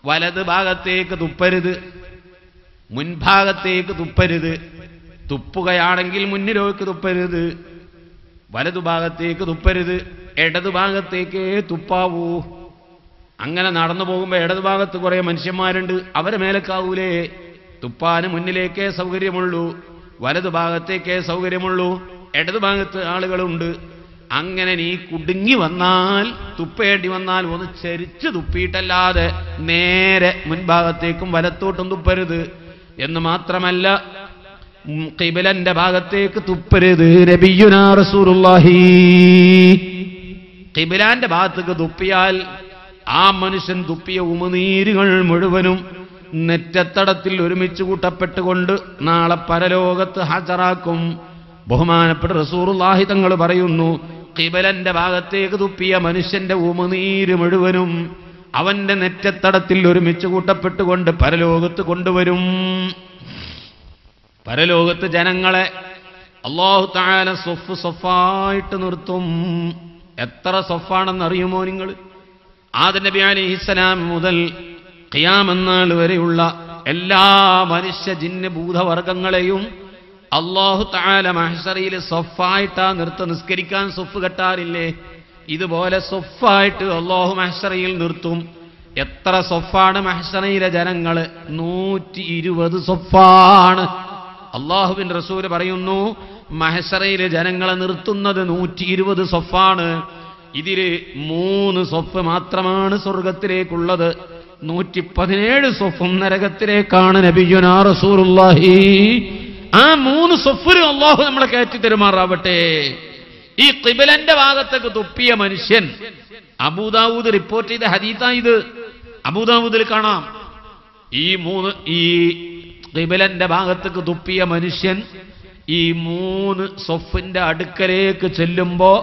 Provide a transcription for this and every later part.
വലത് ഭാഗത്തേക്ക് തുപ്പരുത്, മുൻഭാഗത്തേക്ക് തുപ്പരുത്. തുപ്പുകയാണെങ്കിൽ മുന്നിലേക്ക് തുപ്പരുത്, വലതുഭാഗത്തേക്ക് തുപ്പരുത്, ഇടതുഭാഗത്തേക്കേ തുപ്പാവൂ. അങ്ങനെ നടന്നു പോകുമ്പോൾ ഇടതുഭാഗത്ത് കുറെ മനുഷ്യന്മാരുണ്ട്, അവരെ മേലേക്കാവൂലേ? തുപ്പാന് മുന്നിലേക്കേ സൗകര്യമുള്ളൂ, വലതുഭാഗത്തേക്കേ സൗകര്യമുള്ളൂ, ഇടതുഭാഗത്ത് ആളുകളുണ്ട്. അങ്ങനെ നീ കുടുങ്ങി വന്നാൽ, തുപ്പേണ്ടി വന്നാൽ ഒന്ന് ചരിച്ച് തുപ്പിയിട്ടല്ലാതെ നേരെ മുൻഭാഗത്തേക്കും വലത്തോട്ടും തുപ്പരുത്. എന്ന് മാത്രമല്ല, ഖിബലന്റെ ഭാഗത്തേക്ക് തുപ്പരുത്. നബിയുനാ റസൂലുള്ളാഹി ഖിബലാന്റെ ഭാഗത്തേക്ക് തുപ്പിയാൽ ആ മനുഷ്യൻ തുപ്പിയ ഉമിനീരുകൾ മുഴുവനും നെറ്റത്തടത്തിൽ ഒരുമിച്ച് കൂട്ടപ്പെട്ടുകൊണ്ട് നാളെ പരലോകത്ത് ഹാജരാക്കും. ബഹുമാനപ്പെട്ട റസൂലുള്ളാഹി തങ്ങൾ പറയുന്നു, ഖിബലന്റെ ഭാഗത്തേക്ക് തുപ്പിയ മനുഷ്യന്റെ ഉമിനീര് മുഴുവനും അവന്റെ നെറ്റത്തടത്തിൽ ഒരുമിച്ച് കൂട്ടപ്പെട്ടുകൊണ്ട് പരലോകത്ത് കൊണ്ടുവരും. പരലോകത്ത് ജനങ്ങളെ അല്ലാഹു തആല സൊഫ് സൊഫായിട്ട് നിർത്തും. എത്ര സൊഫാണെന്നറിയുമോ നിങ്ങൾ? ആദം നബി അലൈഹിസ്സലാം മുതൽ ഖിയാമത്ത് നാൾ വരെയുള്ള എല്ലാ മനുഷ്യ ജിന്ന് ഭൂതവർഗങ്ങളെയും അല്ലാഹു തആല മഹ്ശറിൽ സൊഫായിട്ടാ നിസ്കരിക്കാൻ സൊഫ് കെട്ടാറില്ലേ? ഇതുപോലെ സൊഫായിട്ട് അല്ലാഹു മഹ്ശറിൽ നിർത്തും. എത്ര സൊഫാണ് മഹ്ശറിലെ ജനങ്ങള്? 120 സൊഫാണ്. അല്ലാഹുവിന്റെ റസൂൽ പറയുന്നു, മഹ്ശറിലെ ജനങ്ങളെ നിർത്തുന്നത് 120 സൊഫാണ്. ഇതില് 3 സൊഫ് മാത്രമാണ് സ്വർഗത്തിലേക്കുള്ളത്, 117 സൊഫും നരകത്തിലേക്കാണ്. നബിയുനാ റസൂലുള്ളാഹി ആ 3 സൊഫിലും അല്ലാഹു നമ്മളെ കയറ്റി തരുമാറാവട്ടെ. ഈ ഖിബലന്റെ ഭാഗത്തേക്ക് തുപ്പിയ മനുഷ്യൻ, അബൂദാവൂദ് റിപ്പോർട്ട് ചെയ്ത ഹദീസായത്, അബൂദാവൂദിൽ കാണാം. ഈ ഖിബലന്റെ ഭാഗത്തേക്ക് തുപ്പിയ മനുഷ്യൻ ഈ 3 സൊഫിന്റെ അടുക്കലേക്ക് ചെല്ലുമ്പോ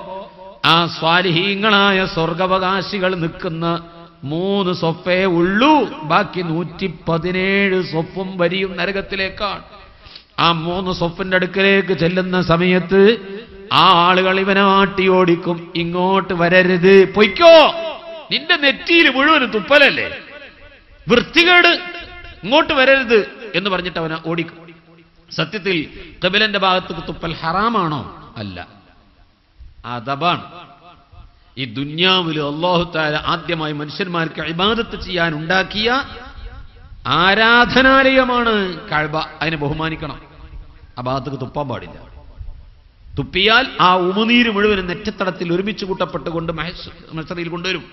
ആ സ്വാലിഹീങ്ങളായ സ്വർഗാവകാശികൾ നിൽക്കുന്ന 3 സൊഫേ ഉള്ളൂ, ബാക്കി 117 സൊഫും വരിയും നരകത്തിലേക്കാണ്. ആ 3 സൊഫിന്റെ അടുക്കലേക്ക് ചെല്ലുന്ന സമയത്ത് ആ ആളുകൾ ഇവനെ ആട്ടി ഓടിക്കും. ഇങ്ങോട്ട് വരരുത്, പൊയ്ക്കോ, നിന്റെ നെറ്റിയിൽ മുഴുവനും തുപ്പലല്ലേ, വൃത്തികേട്, ഇങ്ങോട്ട് വരരുത് എന്ന് പറഞ്ഞിട്ട് അവനെ ഓടിക്കും. സത്യത്തിൽ ഖിബലന്റെ ഭാഗത്തേക്ക് തുപ്പൽ ഹറാമാണോ? അല്ല, അദബാണ്. ഈ ദുന്യാവിൽ അല്ലാഹു തആല ആദ്യമായി മനുഷ്യന്മാർക്ക് ഇബാദത്ത് ചെയ്യാൻ ഉണ്ടാക്കിയ ആരാധനാലയമാണ് കഅബ. അതിനെ ബഹുമാനിക്കണം. ആ ഭാഗത്തേക്ക് തുപ്പാൻ പാടില്ല. തുപ്പിയാൽ ആ ഉമിനീര് മുഴുവനും നെറ്റത്തടത്തിൽ ഒരുമിച്ച് കൂട്ടപ്പെട്ടുകൊണ്ട് മഹ്ശറിൽ കൊണ്ടുവരും.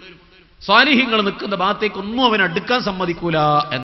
സ്വാലിഹീങ്ങൾ നിൽക്കുന്ന ഭാഗത്തേക്കൊന്നും അവൻ അടുക്കാൻ സമ്മതിക്കൂല.